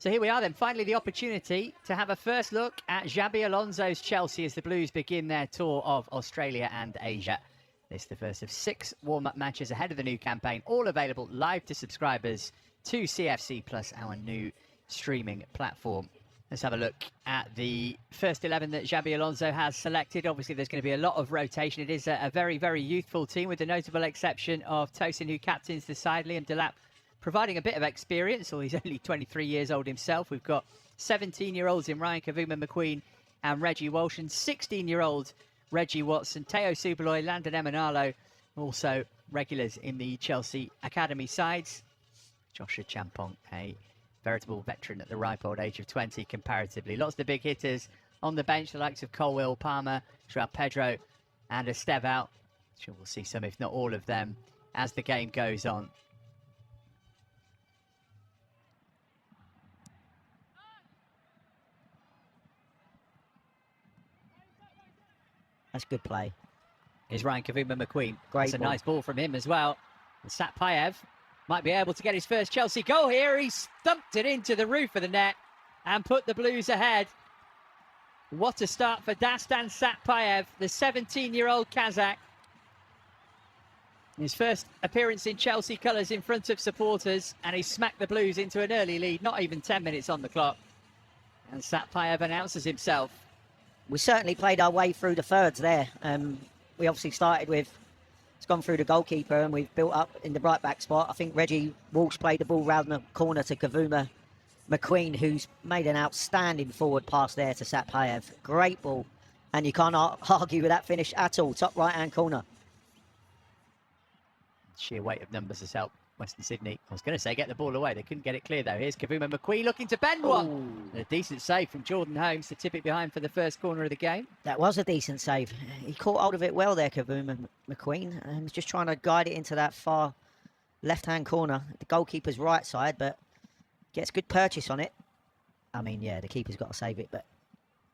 So here we are then, finally the opportunity to have a first look at Xabi Alonso's Chelsea as the Blues begin their tour of Australia and Asia. This is the first of 6 warm-up matches ahead of the new campaign, all available live to subscribers to CFC Plus, our new streaming platform. Let's have a look at the first 11 that Xabi Alonso has selected. Obviously, there's going to be a lot of rotation. It is a very, very youthful team, with the notable exception of Tosin, who captains the side. Liam Delap providing a bit of experience, although he's only 23 years old himself. We've got 17-year-olds in Ryan Kavuma-McQueen and Reggie Walsh, and 16-year-old Reggie Watson, Teo Subaloy, Landon Emanalo, also regulars in the Chelsea Academy sides. Joshua Champong, a veritable veteran at the ripe old age of 20 comparatively. Lots of the big hitters on the bench, the likes of Colwill, Palmer, Joao Pedro and Estevao. Sure, we'll see some, if not all of them, as the game goes on. That's good play. Here's Ryan Kavuma-McQueen. Great. That's a nice ball from him as well. And Satpayev might be able to get his first Chelsea goal here. He stumped it into the roof of the net and put the Blues ahead. What a start for Dastan Satpayev, the 17-year-old Kazakh. His first appearance in Chelsea colours in front of supporters, and he smacked the Blues into an early lead, not even 10 minutes on the clock. And Satpayev announces himself. We certainly played our way through the thirds there. We obviously started with, it's gone through the goalkeeper, and we've built up in the right back spot. I think Reggie Walsh played the ball round the corner to Kavuma-McQueen, who's made an outstanding forward pass there to Satpayev. Great ball, and you can't argue with that finish at all. Top right-hand corner. Sheer weight of numbers has helped Western Sydney. I was going to say get the ball away. They couldn't get it clear, though. Here's Kavuma-McQueen looking to bend one. A decent save from Jordan Holmes to tip it behind for the first corner of the game. That was a decent save. He caught hold of it well there, Kavuma-McQueen. And was just trying to guide it into that far left-hand corner, the goalkeeper's right side, but gets good purchase on it. I mean, yeah, the keeper's got to save it, but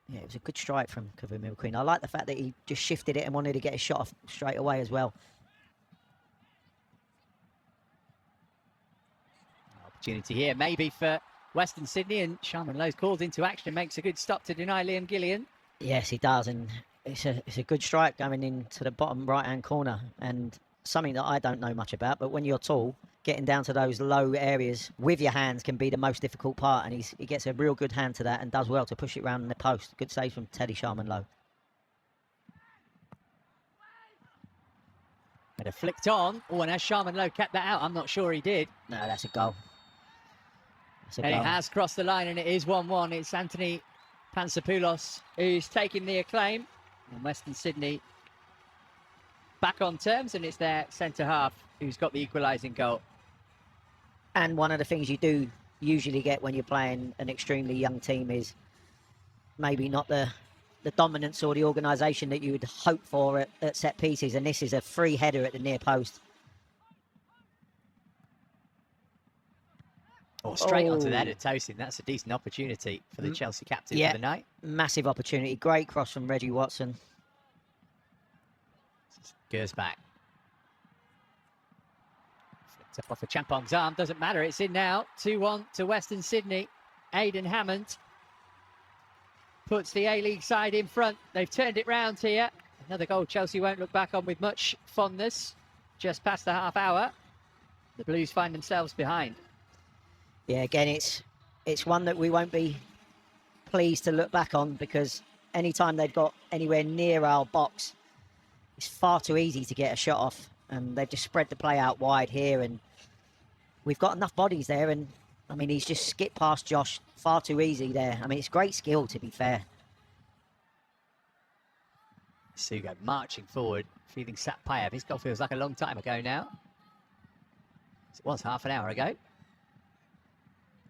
yeah, it was a good strike from Kavuma-McQueen. I like the fact that he just shifted it and wanted to get his shot off straight away as well. Opportunity here, maybe for Western Sydney, and Sharman Lowe's called into action and makes a good stop to deny Liam Gillian. Yes, he does, and it's a good strike going into the bottom right-hand corner, and something that I don't know much about, but when you're tall, getting down to those low areas with your hands can be the most difficult part, and he gets a real good hand to that and does well to push it round in the post. Good save from Teddy Sharman Lowe. But it flicked on. Oh, and has Sharman Lowe kept that out? I'm not sure he did. No, that's a goal. And it has crossed the line, and it is 1-1. It's Anthony Pansopoulos who's taking the acclaim. And Western Sydney back on terms, and it's their centre-half who's got the equalising goal. And one of the things you do usually get when you're playing an extremely young team is maybe not the dominance or the organisation that you would hope for at set pieces. And this is a free header at the near post. Or straight onto the head of Tosin. That's a decent opportunity for the Chelsea captain for the night. Massive opportunity. Great cross from Reggie Watson. Gersbach. Flicked up off of Champong's arm. Doesn't matter. It's in now. 2-1 to Western Sydney. Aidan Hammond puts the A-League side in front. They've turned it round here. Another goal Chelsea won't look back on with much fondness. Just past the half hour. The Blues find themselves behind. Yeah, again, it's one that we won't be pleased to look back on, because anytime they've got anywhere near our box, it's far too easy to get a shot off. And they've just spread the play out wide here, and we've got enough bodies there. And I mean, he's just skipped past Josh far too easy there. I mean, it's great skill, to be fair. Sugo marching forward, feeding Satpayev. His goal feels like a long time ago now. It was half an hour ago.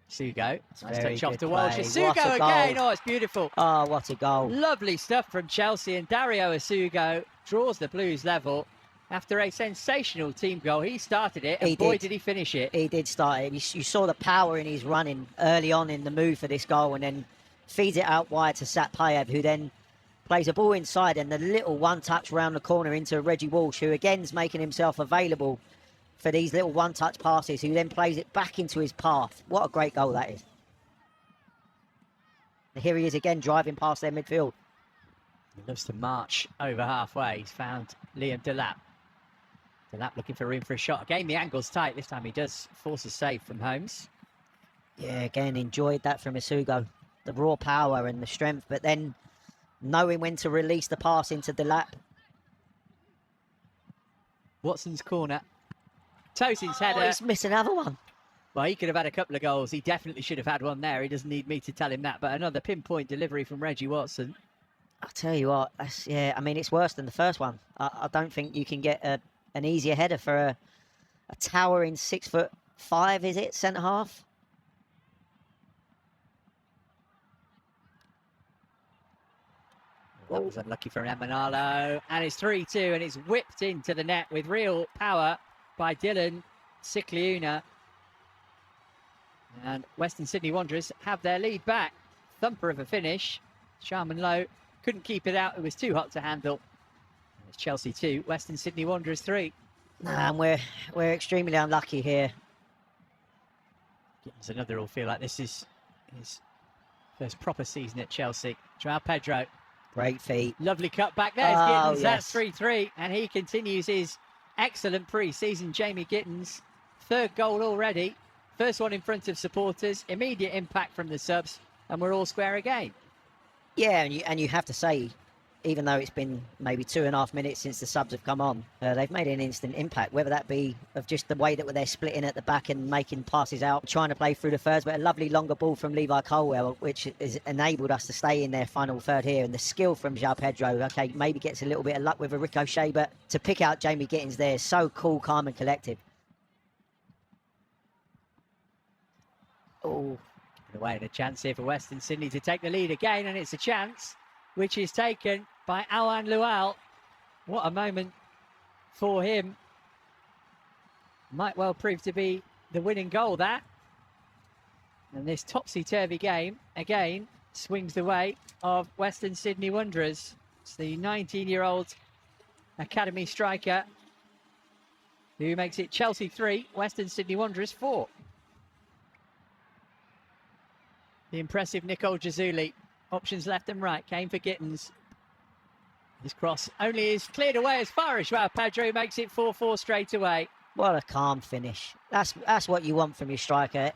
Sugo, nice touch off to Walsh. Sugo again, oh, it's beautiful. Oh, what a goal. Lovely stuff from Chelsea, and Dario Asugo draws the Blues level after a sensational team goal. He started it, and boy, did he finish it. He did start it. You saw the power in his running early on in the move for this goal, and then feeds it out wide to Satpayev, who then plays a ball inside, and the little one-touch round the corner into Reggie Walsh, who again is making himself available for these little one-touch passes, who then plays it back into his path. What a great goal that is. Here he is again, driving past their midfield. He loves to march over halfway. He's found Liam Delap. Delap looking for room for a shot. Again, the angle's tight. This time he does force a save from Holmes. Yeah, again, enjoyed that from Isugo. The raw power and the strength, but then knowing when to release the pass into Delap. Watson's corner. Tosin's header. Oh, he's missed another one. Well, he could have had a couple of goals. He definitely should have had one there. He doesn't need me to tell him that. But another pinpoint delivery from Reggie Watson. I'll tell you what, I mean, it's worse than the first one. I don't think you can get an easier header for a towering 6'5", is it, centre half? That was unlucky for Emanalo. And it's 3-2, and it's whipped into the net with real power by Dylan Sikliuna. And Western Sydney Wanderers have their lead back. Thumper of a finish. Sharman Lowe couldn't keep it out. It was too hot to handle. It's Chelsea 2, Western Sydney Wanderers 3. And we're extremely unlucky here. Gittins another will feel like this is his first proper season at Chelsea. Joao Pedro. Great feet. Lovely cut back. There's Oh, Gittins. yes. That's 3-3. And he continues his excellent pre-season. Jamie Gittins, third goal already. First one in front of supporters. Immediate impact from the subs. And we're all square again. Yeah, and you have to say, even though it's been maybe 2.5 minutes since the subs have come on, they've made an instant impact, whether that be of just the way that they're splitting at the back and making passes out, trying to play through the thirds, but a lovely longer ball from Levi Colwell, which has enabled us to stay in their final third here. And the skill from João Pedro, okay, maybe gets a little bit of luck with a ricochet, but to pick out Jamie Gittins there is so cool, calm and collective. Oh, Away and a chance here for Western Sydney to take the lead again, and it's a chance which is taken by Awan Lual. What a moment for him. Might well prove to be the winning goal, that. And this topsy-turvy game, again, swings the way of Western Sydney Wanderers. It's the 19-year-old academy striker who makes it Chelsea 3, Western Sydney Wanderers 4. The impressive Nicole Jazuli. Options left and right. Came for Gittins. His cross only is cleared away as far as Joao Pedro makes it 4-4 straight away. what a calm finish. That's what you want from your striker.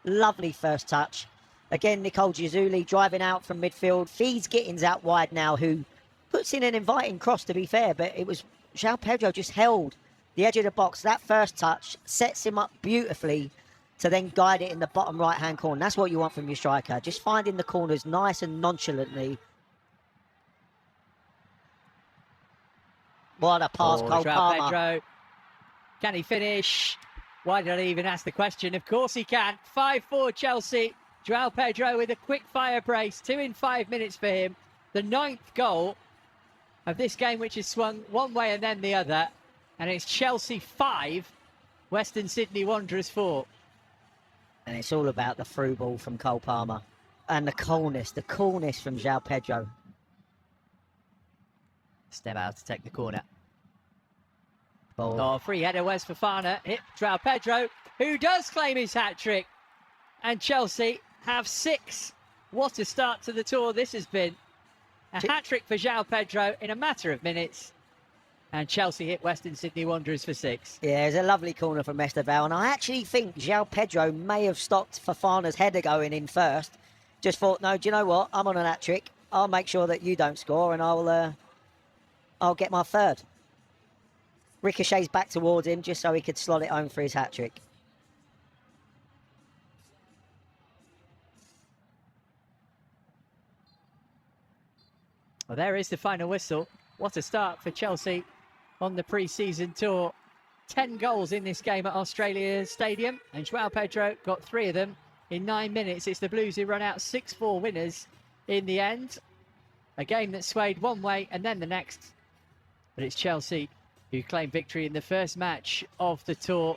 Lovely first touch. Again, Nicole Jazuli driving out from midfield. Feeds Gittins out wide now, who puts in an inviting cross, to be fair. But it was Joao Pedro just held the edge of the box. That first touch sets him up beautifully to then guide it in the bottom right-hand corner. That's what you want from your striker. Just finding the corners nice and nonchalantly. What a pass, Cole Palmer. Pedro. Can he finish? Why did I even ask the question? Of course he can. 5-4 Chelsea. Joao Pedro with a quick fire brace. 2 in 5 minutes for him. The 9th goal of this game, which is swung one way and then the other. And it's Chelsea 5, Western Sydney Wanderers 4. And it's all about the through ball from Cole Palmer. And the coolness from Joao Pedro. Step out to take the corner. Ball. Oh, free header, Wes Fofana. Hit Joao Pedro, who does claim his hat-trick. And Chelsea have 6. What a start to the tour this has been. A hat-trick for Joao Pedro in a matter of minutes. And Chelsea hit Western Sydney Wanderers for 6. Yeah, it's a lovely corner from Esteval. And I actually think Joao Pedro may have stopped Fofana's header going in first. Just thought, no, do you know what? I'm on an hat-trick. I'll make sure that you don't score and I'll get my third. Ricochets back towards him just so he could slot it home for his hat-trick. Well, there is the final whistle. What a start for Chelsea on the pre-season tour. 10 goals in this game at Australia Stadium, and Joao Pedro got 3 of them in 9 minutes. It's the Blues who run out 6-4 winners in the end. A game that swayed one way and then the next. But it's Chelsea who claim victory in the first match of the tour.